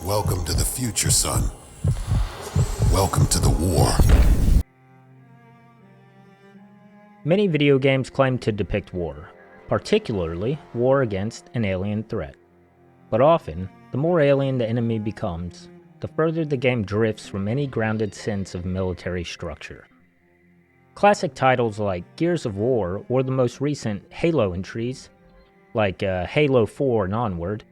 Welcome to the future, son. Welcome to the war. Many video games claim to depict war, particularly war against an alien threat. But often, the more alien the enemy becomes, the further the game drifts from any grounded sense of military structure. Classic titles like Gears of War or the most recent Halo entries, like Halo 4 and onward,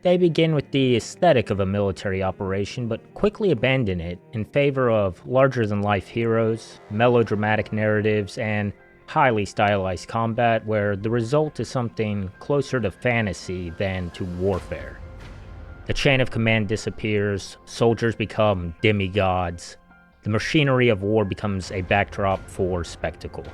they begin with the aesthetic of a military operation but quickly abandon it in favor of larger-than-life heroes, melodramatic narratives, and highly stylized combat where the result is something closer to fantasy than to warfare. The chain of command disappears, soldiers become demigods, the machinery of war becomes a backdrop for spectacle.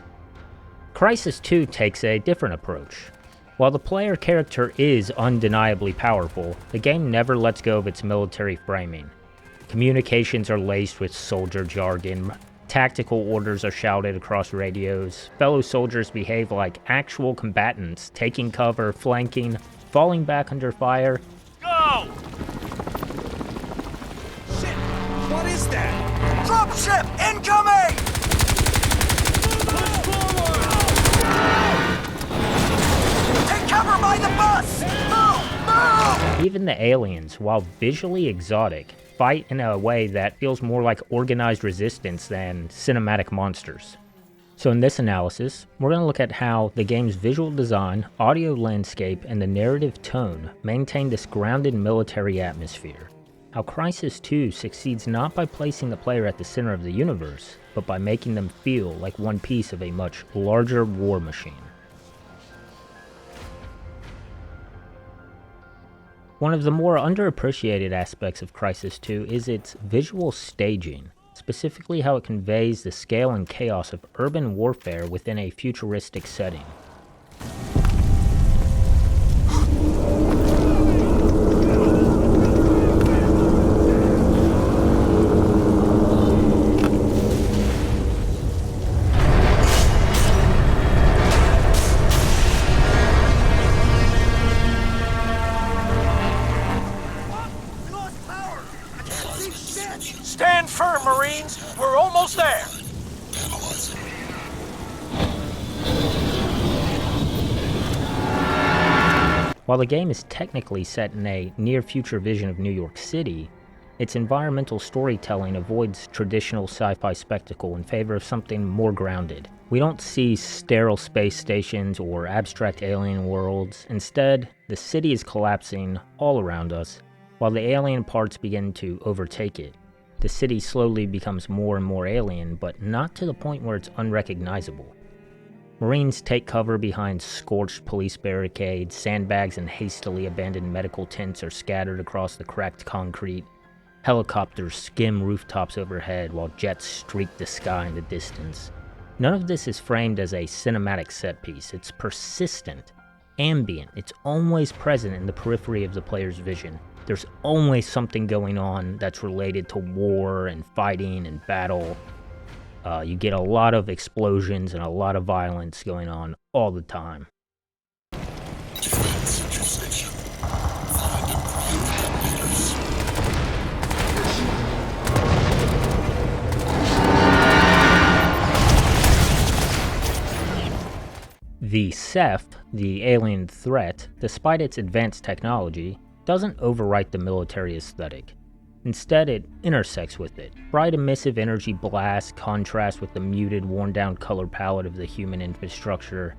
Crysis 2 takes a different approach. While the player character is undeniably powerful, the game never lets go of its military framing. Communications are laced with soldier jargon, tactical orders are shouted across radios, fellow soldiers behave like actual combatants, taking cover, flanking, falling back under fire. Go! Shit! What is that? Dropship incoming! Take cover by the bus! Move! Move! Even the aliens, while visually exotic, fight in a way that feels more like organized resistance than cinematic monsters. So in this analysis, we're going to look at how the game's visual design, audio landscape, and the narrative tone maintain this grounded military atmosphere. How Crysis 2 succeeds not by placing the player at the center of the universe, but by making them feel like one piece of a much larger war machine. One of the more underappreciated aspects of Crysis 2 is its visual staging, specifically how it conveys the scale and chaos of urban warfare within a futuristic setting. Stand firm, Marines! We're almost there! While the game is technically set in a near-future vision of New York City, its environmental storytelling avoids traditional sci-fi spectacle in favor of something more grounded. We don't see sterile space stations or abstract alien worlds. Instead, the city is collapsing all around us, while the alien parts begin to overtake it. The city slowly becomes more and more alien, but not to the point where it's unrecognizable. Marines take cover behind scorched police barricades, sandbags and hastily abandoned medical tents are scattered across the cracked concrete. Helicopters skim rooftops overhead while jets streak the sky in the distance. None of this is framed as a cinematic set piece. It's persistent, ambient, it's always present in the periphery of the player's vision. There's always something going on that's related to war and fighting and battle. You get a lot of explosions and a lot of violence going on all the time. The Ceph, the alien threat, despite its advanced technology, doesn't overwrite the military aesthetic. Instead, it intersects with it. Bright emissive energy blasts contrast with the muted, worn-down color palette of the human infrastructure.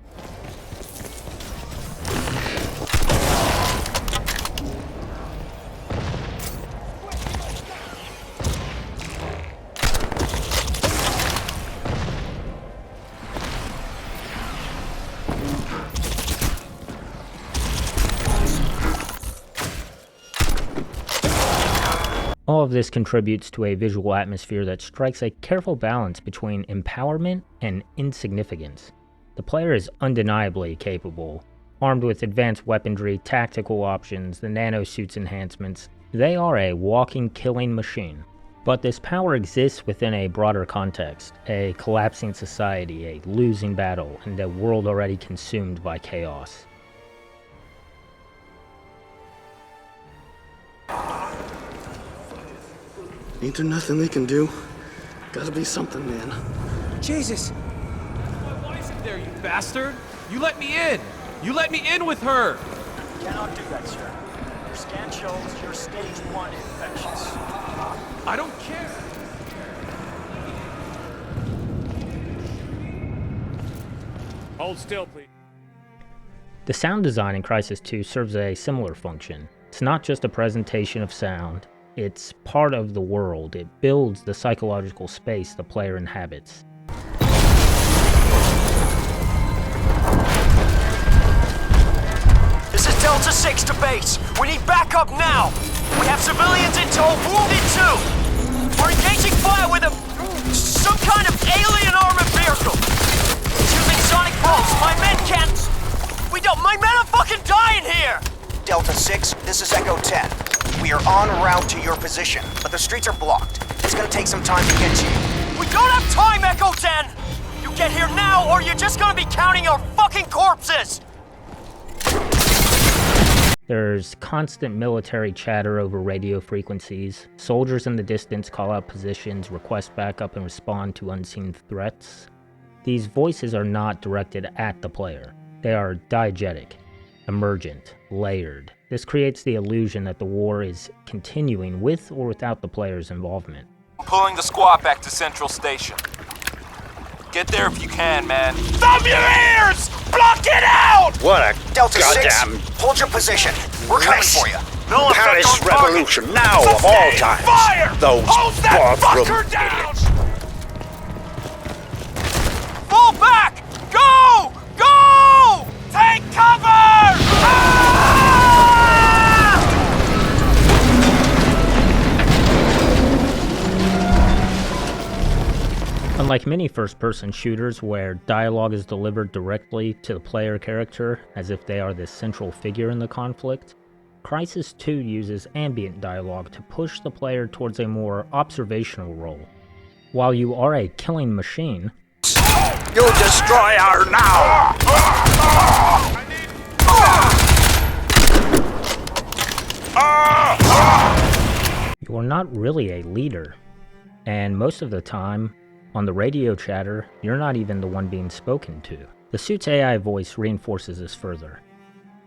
All of this contributes to a visual atmosphere that strikes a careful balance between empowerment and insignificance. The player is undeniably capable. Armed with advanced weaponry, tactical options, the nanosuit's enhancements, they are a walking killing machine. But this power exists within a broader context, a collapsing society, a losing battle, and a world already consumed by chaos. Ain't there nothing they can do? Gotta be something, man. Jesus! Why is it there, you bastard? You let me in! You let me in with her! Cannot do that, sir. Your scan shows you're stage 1 infectious. I don't care! Hold still, please. The sound design in Crysis 2 serves a similar function. It's not just a presentation of sound, it's part of the world. It builds the psychological space the player inhabits. This is Delta 6 to base. We need backup now. We have civilians in tow, wounded too. We're engaging fire with some kind of alien armored vehicle. It's using sonic pulse. My men can't... My men are fucking dying here! Delta 6, this is Echo 10. We are en route to your position, but the streets are blocked. It's gonna take some time to get to you. We don't have time, Echo 10! You get here now, or you're just gonna be counting our fucking corpses! There's constant military chatter over radio frequencies. Soldiers in the distance call out positions, request backup, and respond to unseen threats. These voices are not directed at the player. They are diegetic, emergent, layered. This creates the illusion that the war is continuing with or without the player's involvement. I'm pulling the squad back to Central Station. Get there if you can, man. Thumb your ears! Block it out! What a Delta goddamn 6, hold your position. We're coming for you. No effect Paris on target. Revolution now of all Sustain times. Fire! Those Hose that bathroom fucker down! idiots. Fall back! Go! Go! Take cover! Ah! Unlike many first-person shooters where dialogue is delivered directly to the player character as if they are the central figure in the conflict, Crysis 2 uses ambient dialogue to push the player towards a more observational role. While you are a killing machine, You destroy her now! you are not really a leader, and most of the time, on the radio chatter, you're not even the one being spoken to. The suit's AI voice reinforces this further.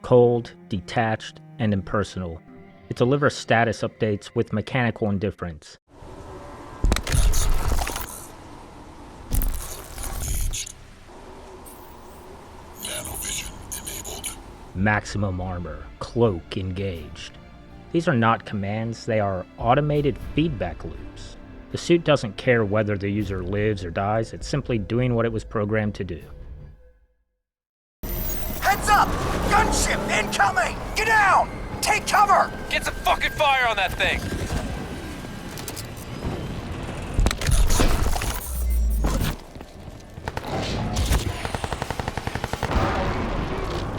Cold, detached, and impersonal, it delivers status updates with mechanical indifference. Nanovision enabled. Maximum armor, cloak engaged. These are not commands, they are automated feedback loops. The suit doesn't care whether the user lives or dies, it's simply doing what it was programmed to do. Heads up! Gunship incoming! Get down! Take cover! Get some fucking fire on that thing!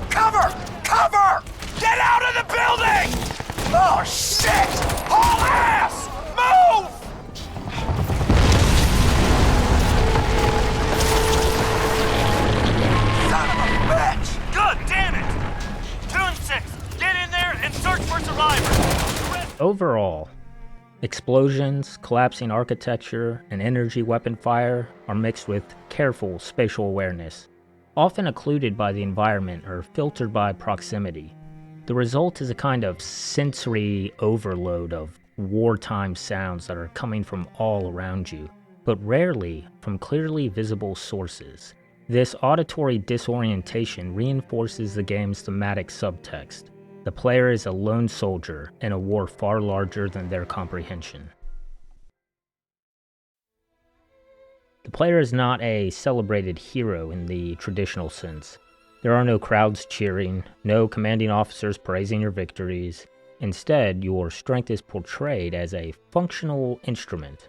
Cover! Cover! Get out of the building! Oh, shit! Haul ass! Move! Son of a bitch! Good, damn it! 2 and 6, get in there and search for survivors. Overall, explosions, collapsing architecture, and energy weapon fire are mixed with careful spatial awareness, often occluded by the environment or filtered by proximity. The result is a kind of sensory overload of wartime sounds that are coming from all around you, but rarely from clearly visible sources. This auditory disorientation reinforces the game's thematic subtext. The player is a lone soldier in a war far larger than their comprehension. The player is not a celebrated hero in the traditional sense. There are no crowds cheering, no commanding officers praising your victories. Instead, your strength is portrayed as a functional instrument.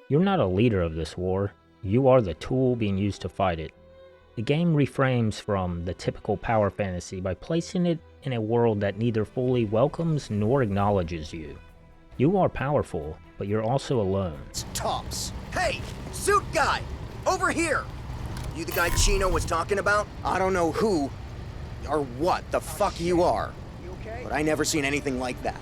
You're not a leader of this war, you are the tool being used to fight it. The game reframes from the typical power fantasy by placing it in a world that neither fully welcomes nor acknowledges you. You are powerful, but you're also alone. Tops. Hey, suit guy! Over here! You the guy Chino was talking about? I don't know who or what the fuck you are, but I never seen anything like that.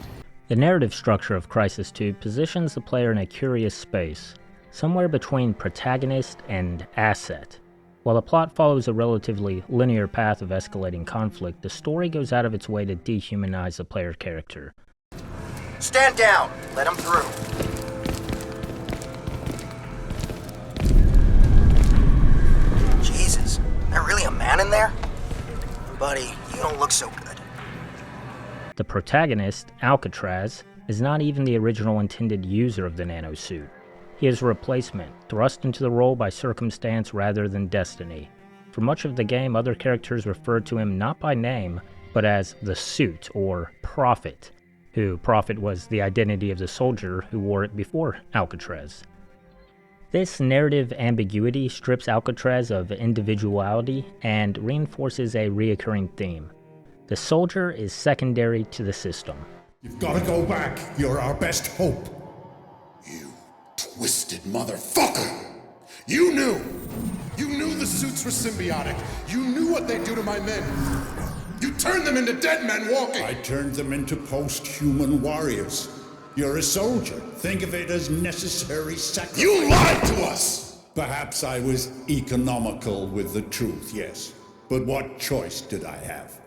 The narrative structure of Crysis 2 positions the player in a curious space, somewhere between protagonist and asset. While the plot follows a relatively linear path of escalating conflict, the story goes out of its way to dehumanize the player character. Stand down. Let him through. Jesus, there really a man in there? Buddy, you don't look so good. The protagonist, Alcatraz, is not even the original intended user of the nanosuit. He is a replacement, thrust into the role by circumstance rather than destiny. For much of the game, other characters refer to him not by name, but as the Suit, or Prophet, who Prophet was the identity of the soldier who wore it before Alcatraz. This narrative ambiguity strips Alcatraz of individuality and reinforces a reoccurring theme. The soldier is secondary to the system. You've got to go back. You're our best hope. You twisted motherfucker! You knew the suits were symbiotic. You knew what they'd do to my men. You turned them into dead men walking. I turned them into post-human warriors. You're a soldier. Think of it as necessary sacrifice. You lied to us! Perhaps I was economical with the truth, yes. But what choice did I have?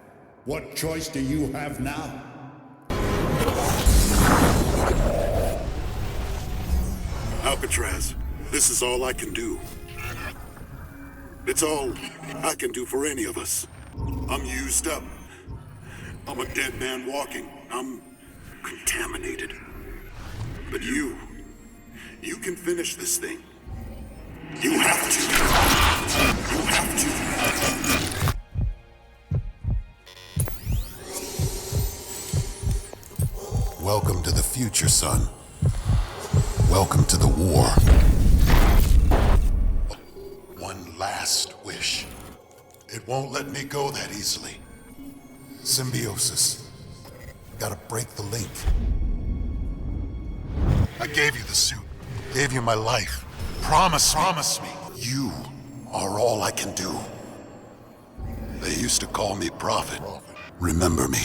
What choice do you have now? Alcatraz, this is all I can do. It's all I can do for any of us. I'm used up. I'm a dead man walking. I'm contaminated. But you can finish this thing. You have to. You have to. Welcome to the future, son. Welcome to the war. One last wish. It won't let me go that easily. Symbiosis. Gotta break the link. I gave you the suit. Gave you my life. Promise me. You are all I can do. They used to call me Prophet. Remember me.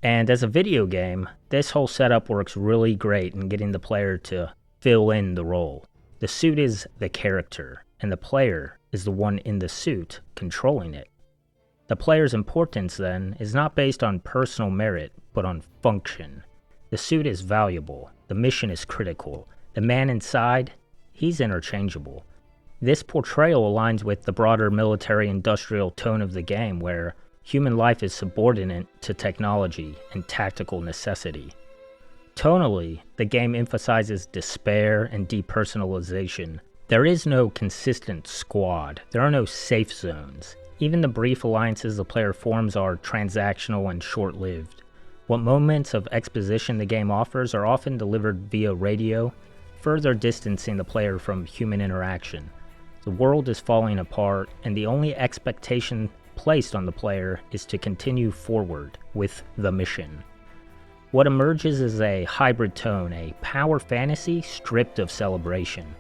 And as a video game, this whole setup works really great in getting the player to fill in the role. The suit is the character, and the player is the one in the suit controlling it. The player's importance, then, is not based on personal merit, but on function. The suit is valuable, the mission is critical, the man inside, he's interchangeable. This portrayal aligns with the broader military-industrial tone of the game, where human life is subordinate to technology and tactical necessity. Tonally, the game emphasizes despair and depersonalization. There is no consistent squad, there are no safe zones. Even the brief alliances the player forms are transactional and short-lived. What moments of exposition the game offers are often delivered via radio, further distancing the player from human interaction. The world is falling apart, and the only expectation placed on the player is to continue forward with the mission. What emerges is a hybrid tone, a power fantasy stripped of celebration.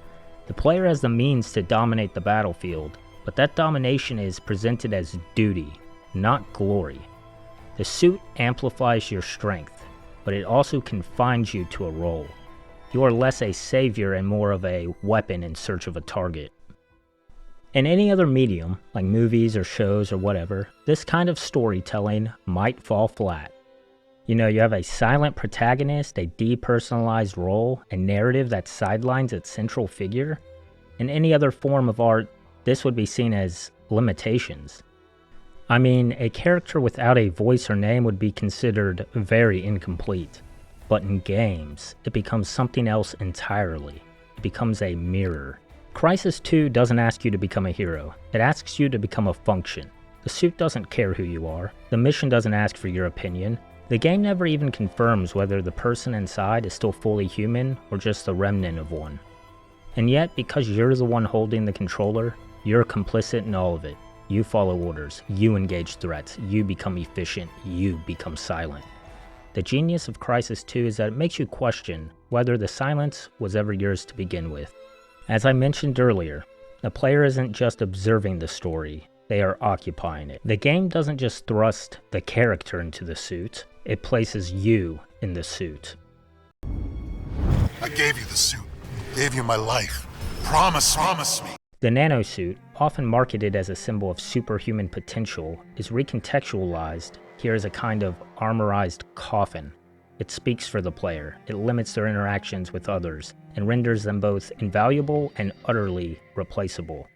The player has the means to dominate the battlefield, but that domination is presented as duty, not glory. The suit amplifies your strength, but it also confines you to a role. You are less a savior and more of a weapon in search of a target. In any other medium, like movies or shows or whatever, this kind of storytelling might fall flat. You know, you have a silent protagonist, a depersonalized role, a narrative that sidelines its central figure. In any other form of art, this would be seen as limitations. I mean, a character without a voice or name would be considered very incomplete. But in games, it becomes something else entirely. It becomes a mirror. Crysis 2 doesn't ask you to become a hero, it asks you to become a function. The suit doesn't care who you are, the mission doesn't ask for your opinion, the game never even confirms whether the person inside is still fully human or just the remnant of one. And yet, because you're the one holding the controller, you're complicit in all of it. You follow orders, you engage threats, you become efficient, you become silent. The genius of Crysis 2 is that it makes you question whether the silence was ever yours to begin with. As I mentioned earlier, the player isn't just observing the story, they are occupying it. The game doesn't just thrust the character into the suit, it places you in the suit. I gave you the suit. Gave you my life. Promise me. The nanosuit, often marketed as a symbol of superhuman potential, is recontextualized here as a kind of armorized coffin. It speaks for the player, it limits their interactions with others, and renders them both invaluable and utterly replaceable.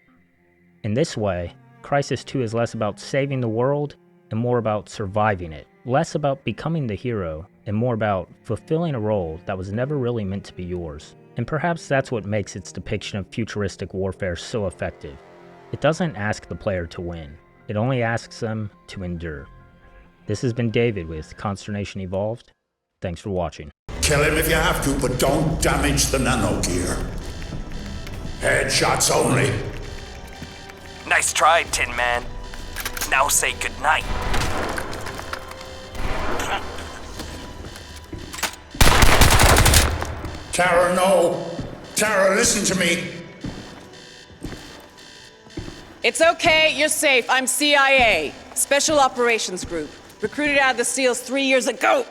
In this way, Crysis 2 is less about saving the world and more about surviving it, less about becoming the hero and more about fulfilling a role that was never really meant to be yours. And perhaps that's what makes its depiction of futuristic warfare so effective. It doesn't ask the player to win, it only asks them to endure. This has been David with Consternation Evolved. Thanks for watching. Kill him if you have to, but don't damage the nano gear. Headshots only. Nice try, Tin Man. Now say goodnight. Tara, no. Tara, listen to me. It's okay, you're safe. I'm CIA, Special Operations Group. Recruited out of the SEALs 3 years ago.